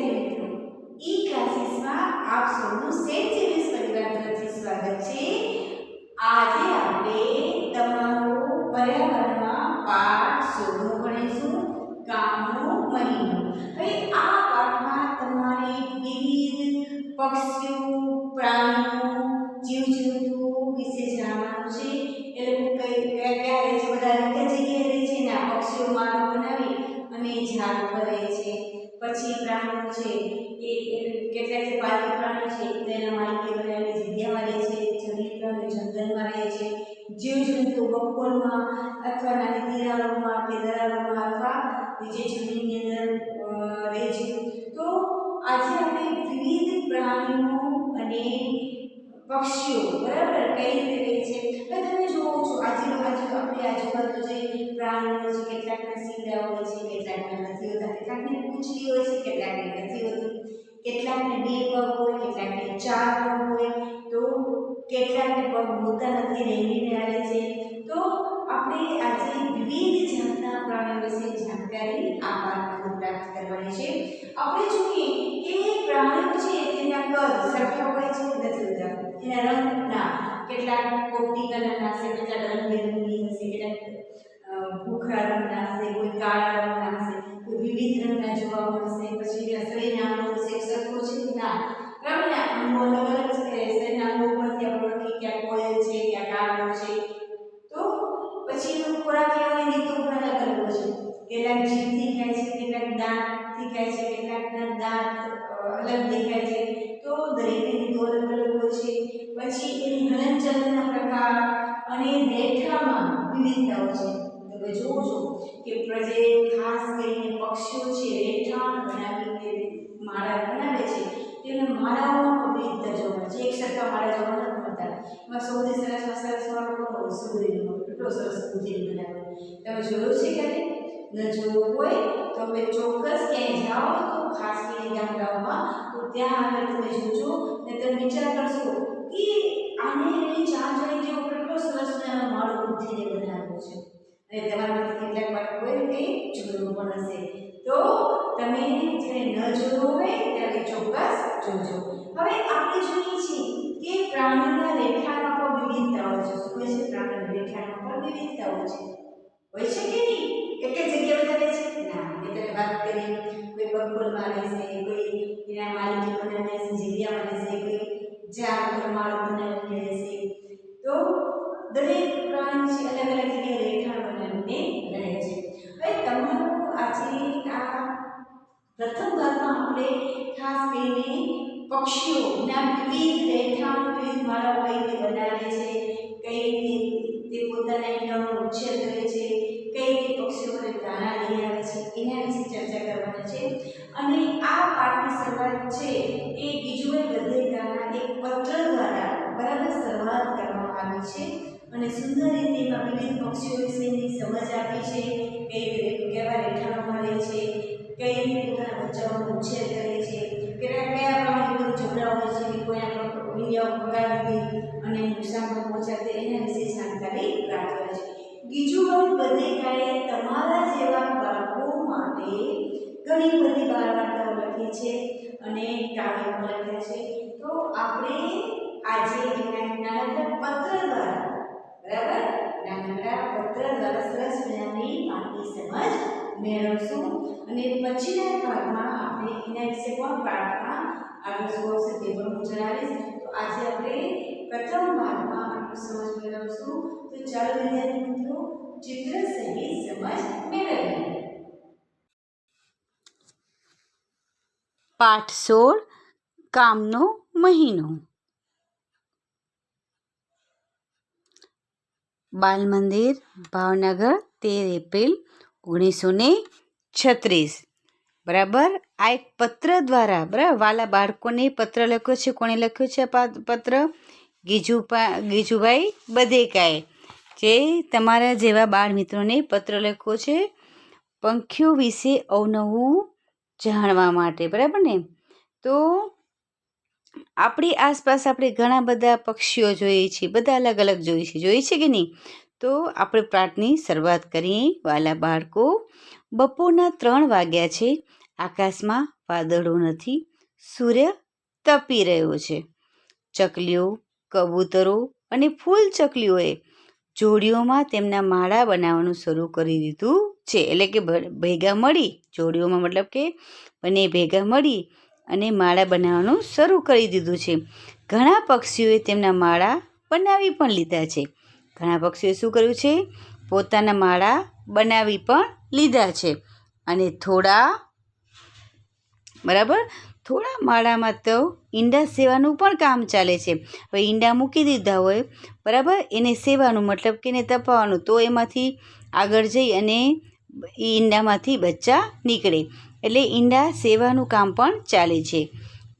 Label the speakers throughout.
Speaker 1: વિદ્યાર્થી મિત્રો, ઈ ક્લાસીસમાં આપ સૌનું સેન્ટ જેવિયર્સ પરિવાર તરફથી સ્વાગત છે। આજે આપણે તમારો પર્યાવરણમાં પાઠ 16 ભણીશું, કામનો મહિનો। હવે આ પાઠમાં તમારે વિવિધ પક્ષીઓ, પ્રાણીઓ, જીવજંતુઓ વિશે જાણવાનું છે। એ લોકો કયા રહે છે, બધા કઈ જગ્યાએ રહે છે ને આ પક્ષીઓ માળો બનાવી અને ઝાડ પર રહે છે। પછી પ્રાણીઓ છે એ કેટલાક જે પાલતુ પ્રાણીઓ છે તેના માલિકે બનાવેલી જગ્યામાં રહે છે, જંગલી પ્રાણીઓ જંગલમાં રહે છે, જીવજંતુઓ બપોરમાં અથવા નાની દિવાલોમાં કે દરારોમાં અથવા નીચે જમીનની અંદર રહે છે। તો આજે આપણે વિવિધ પ્રાણીઓ અને પક્ષીઓ બરાબર કઈ રીતે રહે છે તમે જોવો છો આપણી આજુબાજુ જે પ્રાણીઓ છે કેટલાકના શીંગડા હોય છે, કેટલાકના નથી હોતા, કેટલાકની પૂંછડી હોય છે, કેટલાકની નથી હોતી, કેટલાકને 2 પગ હોય, કેટલાકને 4 પગ હોય, તો કેટલાકને પગ હોતા નથી, રેંગીને આવે છે। તો આપણે આજે વિવિધ જાતના પ્રાણીઓ વિશે જાણકારી આ પાઠમાંથી પ્રાપ્ત કરવાની છે। આપણે જોઈએ કે પ્રાણીઓ છે તેના કદ સરખા હોય છે નથી હોતા, એના રંગના કેટલાક પોપટી કલરના હશે, કેટલાક રંગબેરંગી હશે, કેટલાક ભૂખરા રંગના હશે, કોઈ કાળા રંગના હશે, કોઈ વિવિધ રંગના જોવા મળશે। પછી શરીરના અંગો છે સરખો છે ના રંગના અંગો અલગ અલગ છે, શરીરના અંગો પરથી આપણે ઓળખી ક્યાં કોયલ છે, ક્યાં કાગડો છે। તો પછી એનો ખોરાક લેવાની રીતો પણ અલગ અલગ હોય છે, કેટલાક જીભથી ખાય છે, કેટલાક દાંતથી ખાય છે, કેટલાકના દાંત અલગ દેખાય છે। તો દરેકની રીતો અલગ અલગ હોય છે। પછી એની હલનચલનના પ્રકાર અને રેખામાં વિવિધતાઓ છે। તમે જોવો છો કે જે ખાસ કરીને પક્ષીઓ છે રેખાણ બનાવીને માળા બનાવે છે, તેના માળાઓમાં વિવિધતા જોવા મળે છે, એક સરખા માળા જોવા નથી મળતા। એમાં સૌથી સરસ વાળો કોનો સુંદરીનો કેટલો સરસ સુંદરી બનાવે, તમે જોયું છે ક્યારે ન જોયું હોય તો હવે ચોક્કસ ક્યાંય જાઓ તો ખાસ કરીને ગામડાઓમાં તો ત્યાં આગળ તમે જોજો ને તમે વિચાર કરશો કે આને એની ચાંચણી જેવો કેટલો સરસ મજાનો માળો બુદ્ધિને બનાવ્યો છે, અને તમારામાંથી કેટલાક બાળકોએ તે જોયું પણ હશે। તો તમે જેને ન જોયું હોય ત્યારે ચોક્કસ જોજો। હવે આપણે જોઈએ છીએ કે પ્રાણીના રેખામાં પણ વિવિધતા હોય છે। શું હોય છે? પ્રાણીના રેખામાં પણ વિવિધતા હોય છે કે નહીં? એક જ જગ્યાએ બધા રહે છે ના, એ તમે વાત કરી કોઈ બગોળમાં રહેશે, કોઈ એના માલિકે બનાવેલી જગ્યામાં રહેશે, કોઈ ઝાડ પર માળો બનાવીને રહેશે। તો દરેક પ્રાણી છે અલગ અલગ જગ્યાએ રેખાણ બનાવીને રહે છે। હવે તમારું આજે આ પ્રથમ ભાગમાં આપણે ખાસ કરીને પક્ષીઓના વિવિધ રેખાઓ, વિવિધ માળાઓ કઈ રીતે બનાવે છે, કઈ રીતે તે પોતાના ઈંડાનો ઉછેર કરે છે, કઈ રીતે પક્ષીઓને દાણા લઈ આવે છે, એના વિશે ચર્ચા કરવાની છે। અને આ પાઠની શરૂઆત છે એ ગીજુભાઈ બધેકાના એક પત્ર દ્વારા બરાબર શરૂઆત કરવામાં આવી છે, અને સુંદર રીતે એમાં વિવિધ પક્ષીઓ વિશેની સમજ આપી છે, કેવા રેખાણોમાં રહે છે, કઈ રીતે પોતાના બચ્ચાઓનો ઉછેર કરે છે, કયા પ્રાણીઓ ઝઘડા હોય છે કે કોઈના ઈંડાઓ બગાડી દે અને નુકસાન પહોંચાડે એના વિશે જાણકારી પ્રાપ્ત કરે છે। ગીજુભાઈ બધેકાએ તમારા જેવા બાળકો માટે ઘણી બધી બાળવાર્તાઓ લખી છે અને કાવ્યો પણ લખ્યા છે। તો આપણે આજે નાનકડા પત્ર દ્વારા બરાબર નાનકડા પત્ર દ્વારા સરસ મજાની પાઠની સમજ મેળવશું, અને પછીના ભાગમાં આપણે એના વિશે પણ પાઠમાં આગળ શું આવશે તે પણ હું જણાવીશ। તો આજે આપણે પ્રથમ ભાગમાં આટલું સમજ મેળવશું। તો ચાલો વિદ્યાર્થી મિત્રો ચિત્ર સહિત સમજ મેળવીએ।
Speaker 2: પાઠ 16 કામનો મહિનો। બાલ મંદિર, ભાવનગર, 13 એપ્રિલ 1936। બરાબર આ એક પત્ર દ્વારા બરાબર વાલા બાળકોને પત્ર લખ્યો છે। કોણે લખ્યો છે પત્ર? ગીજુભાઈ બધેકાએ, જે તમારા જેવા બાળ મિત્રોને પત્ર લખ્યો છે પંખીઓ વિશે અવનવું જાણવા માટે, બરાબર ને? તો આપણી આસપાસ આપણે ઘણા બધા પક્ષીઓ જોઈએ છીએ, બધા અલગ અલગ જોઈએ છે કે નહીં? તો આપણે પાઠની શરૂઆત કરીએ। વાલા બાળકો, બપોરના 3 વાગ્યા છે, આકાશમાં વાદળો નથી, સૂર્ય તપી રહ્યો છે. ચકલીઓ, કબૂતરો અને ફૂલ ચકલીઓએ જોડીઓમાં તેમના માળા બનાવવાનું શરૂ કરી દીધું છે. એટલે કે ભેગા મળી, જોડીઓમાં મતલબ કે બંને ભેગા મળી અને માળા બનાવવાનું શરૂ કરી દીધું છે. ઘણા પક્ષીઓએ તેમના માળા બનાવી પણ લીધા છે. ઘણા પક્ષીઓએ શું કર્યું છે? પોતાના માળા બનાવી પણ લીધા છે. અને થોડા માળામાં તો ઈંડા સેવાનું પણ કામ ચાલે છે. હવે ઈંડા મૂકી દીધા હોય, બરાબર, એને સેવાનું મતલબ કે એને તપાવવાનું, તો એમાંથી આગળ જઈ અને એ ઈંડામાંથી બચ્ચા નીકળે. એટલે ઈંડા સેવાનું કામ પણ ચાલે છે.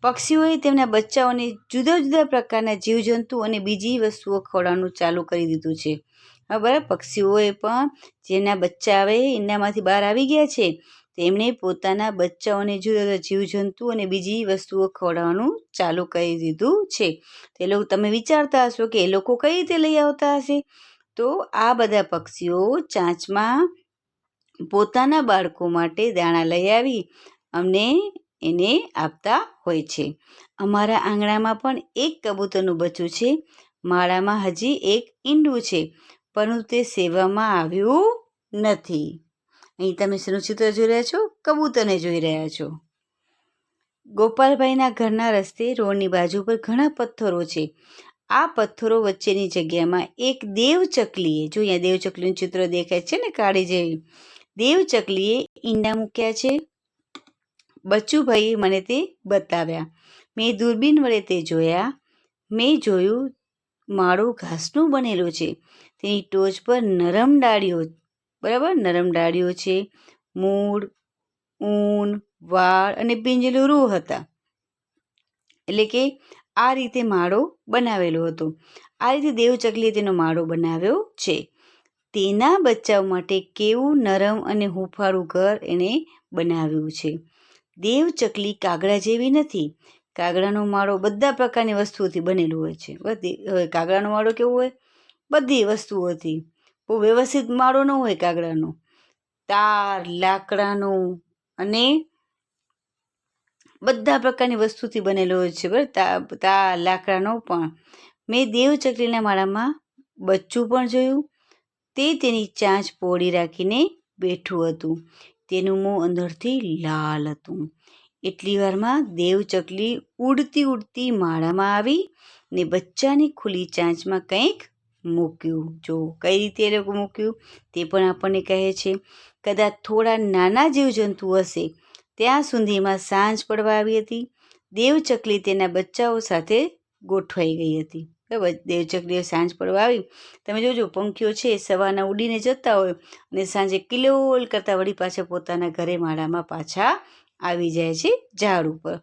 Speaker 2: પક્ષીઓએ તેમના બચ્ચાઓને જુદા જુદા પ્રકારના જીવજંતુ અને બીજી વસ્તુઓ ખવડાવવાનું ચાલુ કરી દીધું છે. હવે બરાબર, પક્ષીઓએ પણ જેના બચ્ચા આવે ઈંડામાંથી બહાર આવી ગયા છે, તેમણે પોતાના બચ્ચાઓને જુદા જુદા જીવજંતુ અને બીજી વસ્તુઓ ખવડાવવાનું ચાલુ કરી દીધું છે. તે લોકો, તમે વિચારતા હશો કે એ લોકો કઈ રીતે લઈ આવતા હશે? તો આ બધા પક્ષીઓ ચાંચમાં પોતાના બાળકો માટે દાણા લઈ આવી અમને એને આપતા હોય છે. અમારા આંગણામાં પણ એક કબૂતરનું બચ્ચું છે. માળામાં હજી એક ઈંડું છે, પરંતુ તે સેવામાં આવ્યું નથી. અહીં તમે શેનું ચિત્ર જોઈ રહ્યા છો? કબૂતરને જોઈ રહ્યા છો. ગોપાલભાઈના ઘરના રસ્તે રોડની બાજુ પર ઘણા પથ્થરો છે. આ પથ્થરો વચ્ચેની જગ્યામાં એક દેવચકલીએ, જો અહીંયા દેવચકલીનું ચિત્ર દેખાય છે ને, કાળી જેવી, દેવચકલીએ ઈંડા મૂક્યા છે. બચ્ચુભાઈએ મને તે બતાવ્યા. મેં દૂરબીન વડે તે જોયા. મેં જોયું માળો ઘાસનું બનેલો છે. તેની ટોચ પર નરમ ડાળીઓ, બરાબર, નરમ ડાળીઓ છે. મૂળ, ઊન, વાળ અને પીંજેલું રૂ હતા. એટલે કે આ રીતે માળો બનાવેલો હતો. આ રીતે દેવચકલીએ તેનો માળો બનાવ્યો છે. તેના બચ્ચાઓ માટે કેવું નરમ અને હૂંફાળું ઘર એણે બનાવ્યું છે. દેવચકલી કાગડા જેવી નથી. કાગડાનો માળો બધા પ્રકારની વસ્તુઓથી બનેલો હોય છે. કાગડાનો માળો કેવો હોય? બધી વસ્તુઓથી. બહુ વ્યવસ્થિત માળો ન હોય કાગડાનો. તાર, લાકડાનો અને બધા પ્રકારની વસ્તુથી બનેલો હોય છે. બરાબર, તાર, લાકડાનો પણ. મેં દેવચકલીના માળામાં બચ્ચું પણ જોયું. તે તેની ચાંચ પહોળી રાખીને બેઠું હતું. તેનું મોં અંદરથી લાલ હતું. એટલી વારમાં દેવચકલી ઉડતી ઉડતી માળામાં આવી ને બચ્ચાની ખુલ્લી ચાંચમાં કંઈક મૂક્યું. જો કઈ રીતે એ લોકો મૂક્યું તે પણ આપણને કહે છે. કદાચ થોડા નાના જીવજંતુ હશે. ત્યાં સુધીમાં સાંજ પડવા આવી હતી. દેવચકલી તેના બચ્ચાઓ સાથે ગોઠવાઈ ગઈ હતી. બરાબર, દેવચકલીએ સાંજ પડવા આવી. તમે જોજો, પંખીઓ છે સવારના ઉડીને જતા હોય અને સાંજે કિલોલ કરતાં વળી પાછા પોતાના ઘરે માળામાં પાછા આવી જાય છે ઝાડ ઉપર.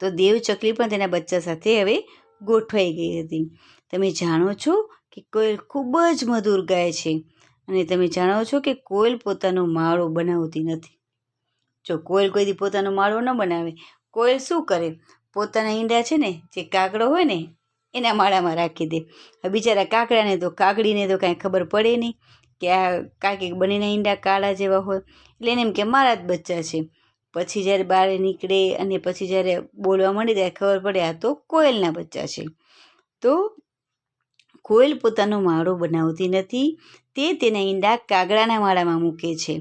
Speaker 2: તો દેવચકલી પણ તેના બચ્ચા સાથે હવે ગોઠવાઈ ગઈ હતી. તમે જાણો છો કે કોયલ ખૂબ જ મધુર ગાય છે. અને તમે જાણો છો કે કોયલ પોતાનો માળો બનાવતી નથી. જો કોયલ કોઈ દી પોતાનો માળો ન બનાવે. કોયલ શું કરે? પોતાના ઈંડા છે ને, જે કાગડો હોય ને એના માળામાં રાખી દે. હવે બિચારા કાગડાને તો, કાગડીને તો કાંઈ ખબર પડે નહીં કે આ કાંઈક બંનેના ઈંડા કાળા જેવા હોય. એટલે એને એમ કે મારા જ બચ્ચા છે. પછી જ્યારે બહાર નીકળે અને પછી જ્યારે બોલવા માંડે ત્યારે ખબર પડે આ તો કોયલના બચ્ચા છે. તો કોયલ પોતાનો માળો બનાવતી નથી. તે તેના ઈંડા કાગડાના માળામાં મૂકે છે.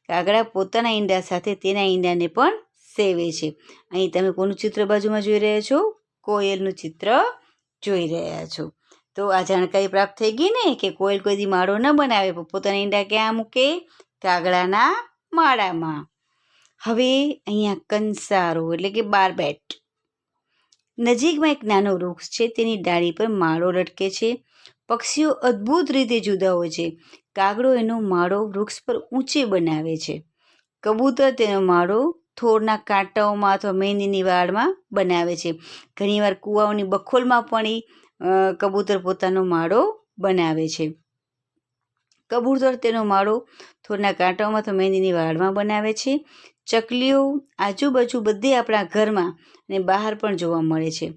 Speaker 2: કાગડા પોતાના ઈંડા સાથે તેના ઈંડાને પણ સેવે છે. અહીં તમે કોનું ચિત્ર બાજુમાં જોઈ રહ્યા છો? કોયલનું ચિત્ર જોઈ રહ્યા છો. તો આ જાણકારી પ્રાપ્ત થઈ ગઈ ને કે કોયલ કોઈ દી માળો ન બનાવે, પોતાના ઈંડા ક્યાં મૂકે? કાગડાના માળામાં. હવે અહીંયા કંસારો એટલે કે બારબેટ. નજીકમાં એક નાનો વૃક્ષ છે. તેની ડાળી પર માળો લટકે છે. પક્ષીઓ અદ્ભુત રીતે જુદા હોય છે. કાગડો એનો માળો વૃક્ષ પર ઊંચે બનાવે છે. કબૂતર તેનો માળો થોરના કાંટાઓમાં અથવા મહેંદીની વાળમાં બનાવે છે. ઘણીવાર કૂવાઓની બખોલમાં પણ કબૂતર પોતાનો માળો બનાવે છે. કબૂતર તેનો માળો થોરના કાંટાઓમાં અથવા મહેંદીની વાળમાં બનાવે છે. ચકલીઓ આજુબાજુ બધે આપણા ઘરમાં અને બહાર પણ જોવા મળે છે.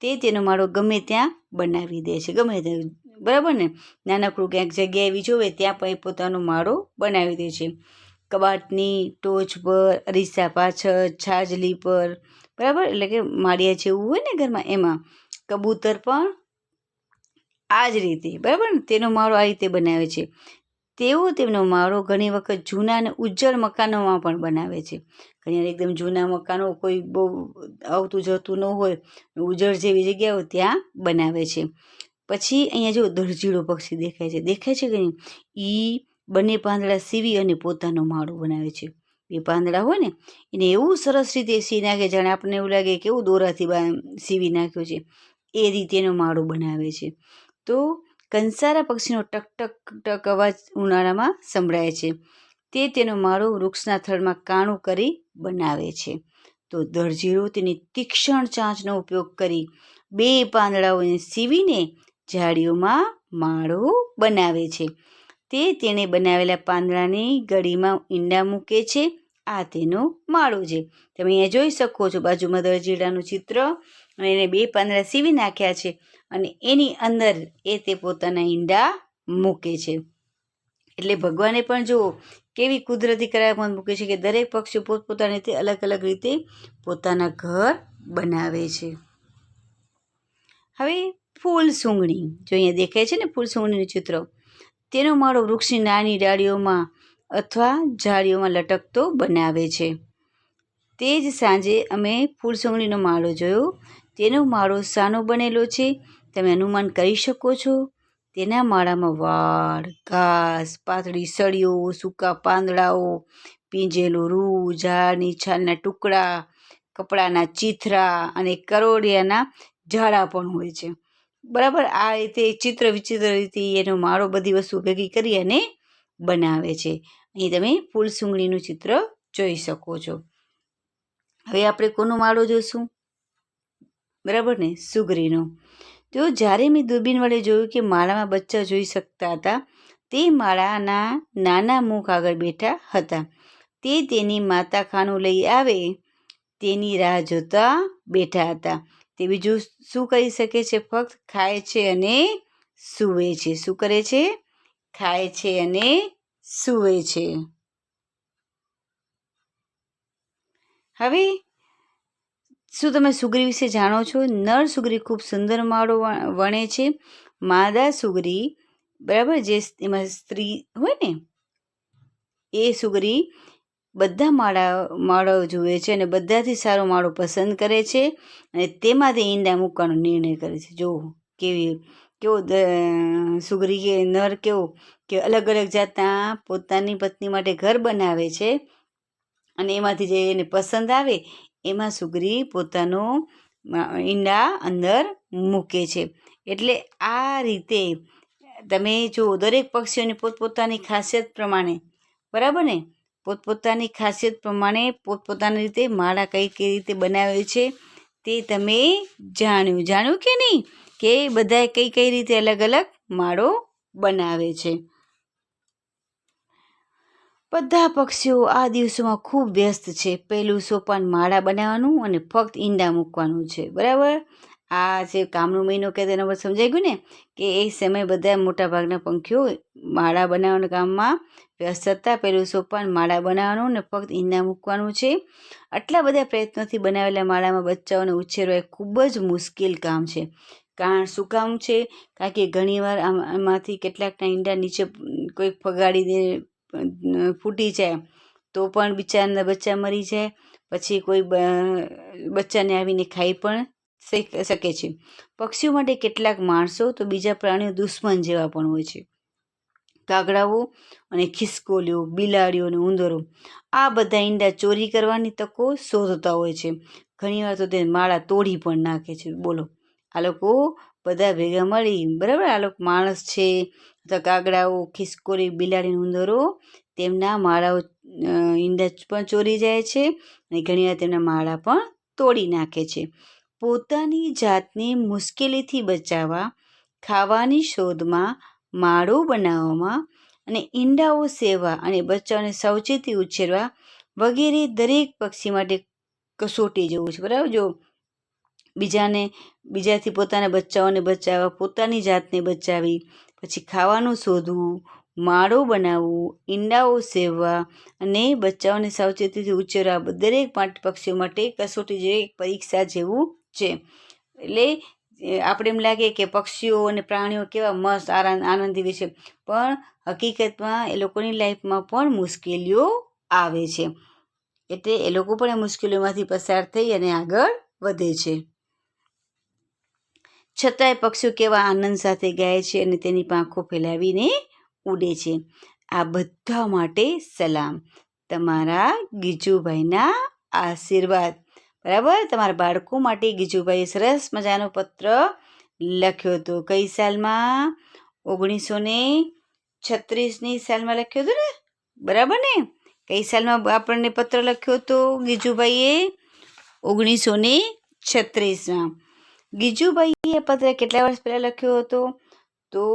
Speaker 2: તે તેનો માળો ગમે ત્યાં બનાવી દે છે. ગમે ત્યાં, બરાબર ને? નાનકડું ક્યાંક જગ્યા એવી જોવે ત્યાં પણ એ પોતાનો માળો બનાવી દે છે. કબાટની ટોચ પર, અરીસા પાછળ, છાજલી પર, બરાબર, એટલે કે માળિયા જેવું હોય ને ઘરમાં એમાં. કબૂતર પણ આ જ રીતે, બરાબર ને, તેનો માળો આ રીતે બનાવે છે. તેઓ તેમનો માળો ઘણી વખત જૂના અને ઉજ્જળ મકાનોમાં પણ બનાવે છે. ઘણી એકદમ જૂના મકાનો, કોઈ બહુ આવતું જતું ન હોય, ઉજ્જળ જેવી જગ્યાઓ ત્યાં બનાવે છે. પછી અહીંયા જો દરજીડો પક્ષી દેખાય છે કે નહીં? એ બંને પાંદડા સીવી અને પોતાનો માળો બનાવે છે. બે પાંદડા હોય ને એને એવું સરસ રીતે સીવી નાખે, જાણે આપણને એવું લાગે કેવું દોરાથી સીવી નાખ્યો છે, એ રીતેનો માળો બનાવે છે. તો કંસારા પક્ષીનો ટક ટક ટક અવાજ ઉનાળામાં સંભળાય છે. તે તેનો માળો વૃક્ષના થડમાં કાણું કરી બનાવે છે. તો દરજીડો તેની તીક્ષ્ણ ચાંચનો ઉપયોગ કરી બે પાંદડાઓને સીવીને ઝાડીઓમાં માળો બનાવે છે. તે તેણે બનાવેલા પાંદડાની ગળીમાં ઈંડા મૂકે છે. આ તેનો માળો છે. તમે અહીંયા જોઈ શકો છો બાજુમાં દરજીડાનું ચિત્ર, અને એને બે પાંદડા સીવી નાખ્યા છે અને એની અંદર તે પોતાના ઈંડા મૂકે છે. એટલે ભગવાને પણ જુઓ કેવી કુદરતી કરામત મૂકે છે કે દરેક પક્ષીઓ પોતપોતાની રીતે અલગ અલગ રીતે પોતાના ઘર બનાવે છે. હવે ફૂલ સૂંઘણી, જો અહીંયા દેખાય છે ને ફૂલ સૂંઘણીનું ચિત્ર, તેનો માળો વૃક્ષની નાની ડાળીઓમાં અથવા ઝાડીઓમાં લટકતો બનાવે છે. તે જ સાંજે અમે ફૂલ સૂંઘણીનો માળો જોયો. તેનો માળો શાનો બનેલો છે તમે અનુમાન કરી શકો છો? તેના માળામાં વાડ, ઘાસ, પાતળી સળીઓ, સૂકા પાંદડાઓ, પીંજેલું રૂ, ઝાડની છાલના ટુકડા, કપડાના ચીથરા અને કરોડિયાના ઝાડા પણ હોય છે. બરાબર, આ રીતે ચિત્ર વિચિત્ર રીતે એનો માળો બધી વસ્તુ ભેગી કરી અને બનાવે છે. અહીં તમે ફૂલ સૂંઘણીનું ચિત્ર જોઈ શકો છો. હવે આપણે કોનો માળો જોઈશું? બરાબર ને, સુગરીનો. તો જ્યારે મેં દૂરબીન વડે જોયું કે માળામાં બચ્ચા જોઈ શકતા હતા, તે માળાના નાના મુખ આગળ બેઠા હતા. તે તેની માતા ખાનું લઈ આવે તેની રાહ જોતા બેઠા હતા. તે બીજું શું કરી શકે છે? ફક્ત ખાય છે અને સૂવે છે. શું કરે છે? ખાય છે અને સૂવે છે. હવે શું તમે સુગરી વિશે જાણો છો? નર સુગરી ખૂબ સુંદર માળો વણે છે. માદા સુગરી, બરાબર, જે એમાં સ્ત્રી હોય ને એ સુગરી બધા માળો જુએ છે અને બધાથી સારો માળો પસંદ કરે છે અને તેમાંથી ઈંડા મૂકવાનો નિર્ણય કરે છે. જો કેવો સુગરી કે નર કેવો કે અલગ અલગ જાતના પોતાની પત્ની માટે ઘર બનાવે છે અને એમાંથી જે એને પસંદ આવે એમાં સુગરી પોતાનો ઈંડા અંદર મૂકે છે. એટલે આ રીતે તમે જો દરેક પક્ષીઓની પોતપોતાની ખાસિયત પ્રમાણે, બરાબર ને, પોતપોતાની ખાસિયત પ્રમાણે પોતપોતાની રીતે માળા કઈ રીતે બનાવે છે તે તમે જાણ્યું કે નહીં? કે બધાએ કઈ રીતે અલગ અલગ માળો બનાવે છે. બધા પક્ષીઓ આ દિવસોમાં ખૂબ વ્યસ્ત છે. પહેલું સોપાન માળા બનાવવાનું અને ફક્ત ઈંડા મૂકવાનું છે. બરાબર, આ જે કામનો મહિનો કે તેના પર સમજાઈ ગયું ને કે એ સમયે બધા મોટાભાગના પંખીઓ માળા બનાવવાના કામમાં વ્યસ્ત હતા. પહેલું સોપાન માળા બનાવવાનું અને ફક્ત ઈંડા મૂકવાનું છે. આટલા બધા પ્રયત્નોથી બનાવેલા માળામાં બચ્ચાઓને ઉછેરવા એ ખૂબ જ મુશ્કેલ કામ છે. શું કામ છે? કારણ કે ઘણીવાર આમાંથી કેટલાકના ઈંડા નીચે કોઈ ફગાડી દે, ફૂટી જાય તો પણ બિચારાના બચ્ચા મરી જાય. પછી કોઈ બચ્ચાને આવીને ખાઈ પણ શકે છે. પક્ષીઓ માટે કેટલાક માણસો તો બીજા પ્રાણીઓ દુશ્મન જેવા પણ હોય છે. કાગડાઓ અને ખિસકોલીઓ, બિલાડીઓ અને ઉંદરો આ બધા ઈંડા ચોરી કરવાની તકો શોધતા હોય છે. ઘણીવાર તો તે માળા તોડી પણ નાખે છે. બોલો, આ લોકો બધા ભેગા મળી, બરાબર, આ લોકો માણસ છે અથવા કાગડાઓ, ખિસકોલી, બિલાડી, ઉંદરો તેમના માળાઓ ઈંડા પણ ચોરી જાય છે અને ઘણીવાર તેમના માળા પણ તોડી નાખે છે. પોતાની જાતને મુશ્કેલીથી બચાવવા, ખાવાની શોધમાં, માળો બનાવવામાં અને ઈંડાઓ સેવવા અને બચ્ચાઓને સાવચેતી ઉછેરવા વગેરે દરેક પક્ષી માટે કસોટી જેવું છે. બરાબર, જો બીજાથી પોતાના બચ્ચાઓને બચાવવા, પોતાની જાતને બચાવી, પછી ખાવાનું શોધવું, માળો બનાવવું, ઈંડાઓ સેવવા અને બચ્ચાઓને સાવચેતીથી ઉછેરવા દરેક પક્ષીઓ માટે કસોટી જેવી પરીક્ષા જેવું છે. એટલે આપણે એમ લાગે કે પક્ષીઓ અને પ્રાણીઓ કેવા મસ્ત આનંદી હોય છે, પણ હકીકતમાં એ લોકોની લાઈફમાં પણ મુશ્કેલીઓ આવે છે. એટલે એ લોકો પણ એ મુશ્કેલીઓમાંથી પસાર થઈ અને આગળ વધે છે. છતાંય પક્ષીઓ કેવા આનંદ સાથે ગાય છે અને તેની પાંખો ફેલાવીને ઉડે છે. આ બધા માટે સલામ. તમારા ગીજુભાઈના આશીર્વાદ. બરાબર, તમારા બાળકો માટે ગીજુભાઈએ સરસ મજાનો પત્ર લખ્યો હતો. કઈ સાલમાં? 1936ની સાલમાં લખ્યો હતો ને? બરાબર ને? કઈ સાલમાં આપણને પત્ર લખ્યો હતો ગીજુભાઈએ? 1936માં. ગીજુભાઈએ પત્ર કેટલા વર્ષ પહેલા લખ્યો હતો? તો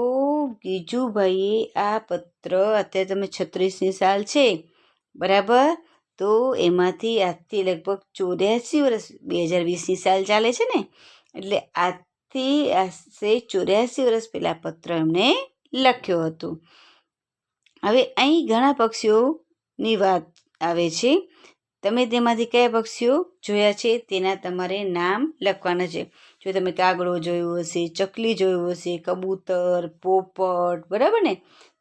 Speaker 2: ગીજુભાઈએ આ પત્ર, અત્યારે તમે 36ની સાલ છે, બરાબર, તો એમાંથી આજથી લગભગ 84 વર્ષ, 2020ની સાલ ચાલે છે ને, એટલે આજથી આશરે 84 વર્ષ પહેલા પત્ર એમણે લખ્યો હતો. હવે અહીં ઘણા પક્ષીઓની વાત આવે છે. તમે તેમાંથી કયા પક્ષીઓ જોયા છે તેના તમારે નામ લખવાના છે. જો તમે કાગડો જોયો હશે, ચકલી જોયું હશે, કબૂતર, પોપટ, બરાબર ને,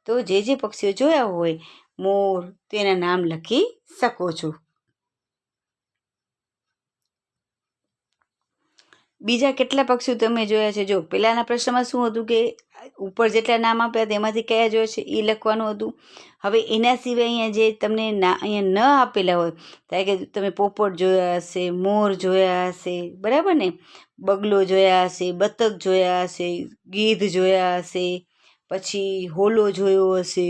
Speaker 2: તો જે પક્ષીઓ જોયા હોય, મોર, તેના નામ લખી શકો છો. બીજા કેટલા પક્ષીઓ તમે જોયા છે? જો પહેલાના પ્રશ્નમાં શું હતું કે ઉપર જેટલા નામ આપ્યા તેમાંથી કયા જોયા છે એ લખવાનું હતું. હવે એના સિવાય અહીંયા જે તમને અહીંયા ન આપેલા હોય, કારણ કે તમે પોપટ જોયા હશે, મોર જોયા હશે, બરાબર ને, બગલો જોયા હશે, બતક જોયા હશે, ગીધ જોયા હશે, પછી હોલો જોયો હશે,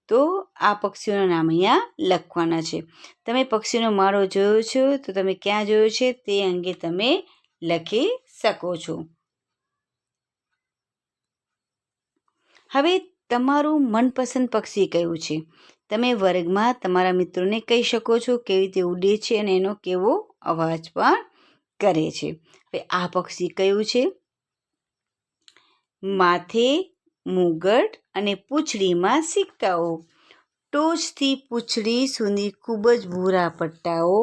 Speaker 2: તો આ પક્ષીઓના નામ અહીંયા લખવાના છે. તમે પક્ષીનો માળો જોયો છો તો તમે ક્યાં જોયો છે તે અંગે તમે લખી શકો છો. હવે તમારું મનપસંદ પક્ષી કયું છે? તમે વર્ગમાં તમારા મિત્રોને કહી શકો છો કેવી રીતે ઉડે છે અને એનો કેવો અવાજ પણ કરે છે. હવે આ પક્ષી કયું છે? માથે મુગટ અને પૂંછડીમાં સિક્કાઓ, ટોચથી પૂંછડી સુધી ખૂબ જ ભૂરા પટ્ટાઓ,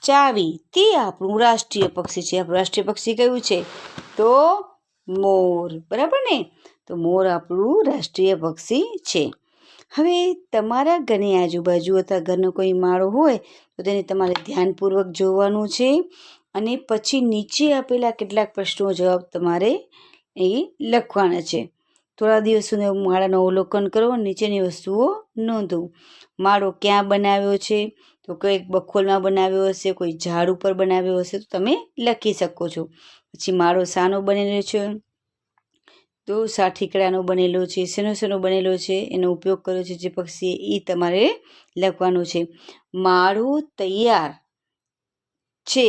Speaker 2: ચાવી. તે આપણું રાષ્ટ્રીય પક્ષી છે. આપણું રાષ્ટ્રીય પક્ષી કયું છે? તો મોર. બરાબર ને? તો મોર આપણું રાષ્ટ્રીય પક્ષી છે. હવે તમારા ઘરની આજુબાજુ અથવા ઘરનો કોઈ માળો હોય તો તેને તમારે ધ્યાનપૂર્વક જોવાનું છે અને પછી નીચે આપેલા કેટલાક પ્રશ્નો જવાબ તમારે એ લખવાના છે. થોડા દિવસ સુધી માળાનું અવલોકન કરો, નીચેની વસ્તુઓ નોંધો. માળો ક્યાં બનાવ્યો છે? તો કંઈક બખોલમાં બનાવ્યો હશે, કોઈ ઝાડ ઉપર બનાવ્યો હશે, તો તમે લખી શકો છો. પછી માળો શાનો બનેલો છે? તો ઠીકડાનો બનેલો છે. શેનો બનેલો છે? એનો ઉપયોગ કર્યો છે જે પક્ષીએ, એ તમારે લખવાનું છે. માળો તૈયાર છે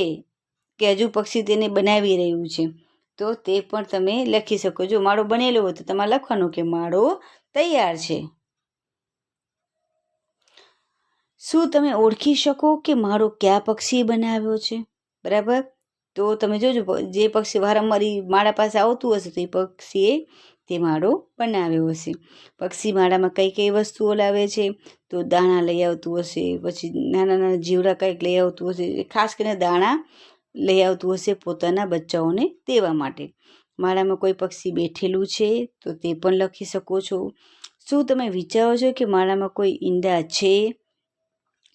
Speaker 2: કે હજુ પક્ષી તેને બનાવી રહ્યું છે, તો તે પણ તમે લખી શકો. જો માળો બનેલો હોય તો તમારે લખવાનું કે માળો તૈયાર છે. શું તમે ઓળખી શકો કે માળો કયા પક્ષીએ બનાવ્યો છે? બરાબર, તો તમે જોજો, જે પક્ષી વારંવાર માળા પાસે આવતું હશે તો એ પક્ષીએ તે માળો બનાવ્યો હશે. પક્ષી માળામાં કઈ વસ્તુઓ લાવે છે? તો દાણા લઈ આવતું હશે, પછી નાના જીવડા કંઈક લઈ આવતું હશે, ખાસ કરીને દાણા લઈ આવતું હશે પોતાના બચ્ચાઓને દેવા માટે. માળામાં કોઈ પક્ષી બેઠેલું છે તો તે પણ લખી શકો છો. શું તમે વિચારો છો કે માળામાં કોઈ ઈંડા છે?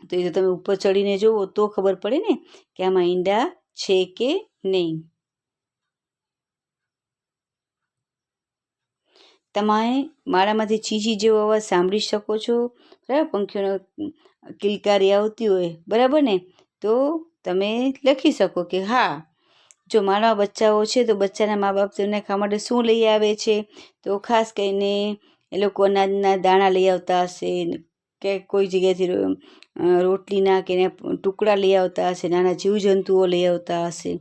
Speaker 2: તો એ તો તમે ઉપર ચડીને જુઓ તો ખબર પડે ને કે આમાં ઈંડા છે કે નહીં. તમે માળામાંથી ચીચી જેવો અવાજ સાંભળી શકો છો, બરાબર, પંખીઓનો કિલકારી આવતી હોય, બરાબર ને, તો તમે લખી શકો કે હા, જો માળામાં બચ્ચાઓ છે તો બચ્ચાના મા બાપ તેમને ખાવા માટે શું લઈ આવે છે? તો ખાસ કરીને એ લોકો અનાજના દાણા લઈ આવતા હશે, કે કોઈ જગ્યાએથી રોટલીના કે ટુકડા લઈ આવતા હશે, નાના જીવજંતુઓ લઈ આવતા હશે.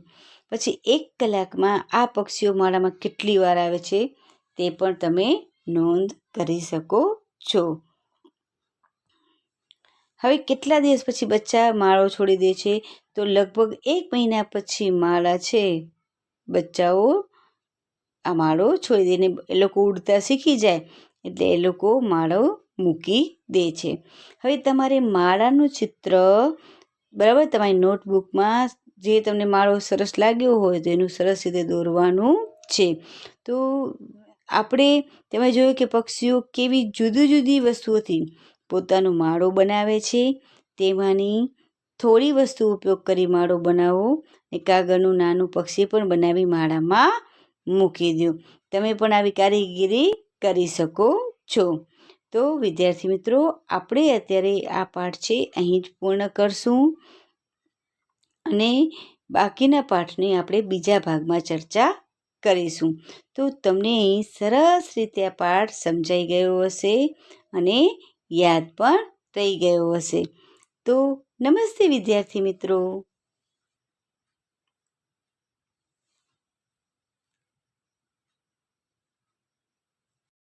Speaker 2: પછી 1 કલાકમાં આ પક્ષીઓ માળામાં કેટલી વાર આવે છે તે પણ તમે નોંધ કરી શકો છો. હવે કેટલા દિવસ પછી બચ્ચા માળો છોડી દે છે? તો લગભગ 1 મહિના પછી માળા છે, બચ્ચાઓ આ માળો છોડી દઈને એ લોકો ઉડતા શીખી જાય એટલે એ લોકો માળો મૂકી દે છે. હવે તમારે માળાનું ચિત્ર બરાબર તમારી નોટબુકમાં જે તમને માળો સરસ લાગ્યો હોય તો એનું સરસ રીતે દોરવાનું છે. તો આપણે તમે જોયું કે પક્ષીઓ કેવી જુદી જુદી વસ્તુઓથી પોતાનો માળો બનાવે છે. તેમાંની થોડી વસ્તુ ઉપયોગ કરી માળો બનાવો ને કાગળનું નાનું પક્ષી પણ બનાવી માળામાં મૂકી દો. તમે પણ આવી કારીગીરી કરી શકો છો. તો વિદ્યાર્થી મિત્રો, આપણે અત્યારે આ પાઠ છે અહીં જ પૂર્ણ કરશું અને બાકીના પાઠની આપણે બીજા ભાગમાં ચર્ચા કરીશું. તો તમને અહીં સરસ રીતે આ પાઠ સમજાઈ ગયો હશે અને યાદ પણ રહી ગયો હશે. તો નમસ્તે વિદ્યાર્થી મિત્રો.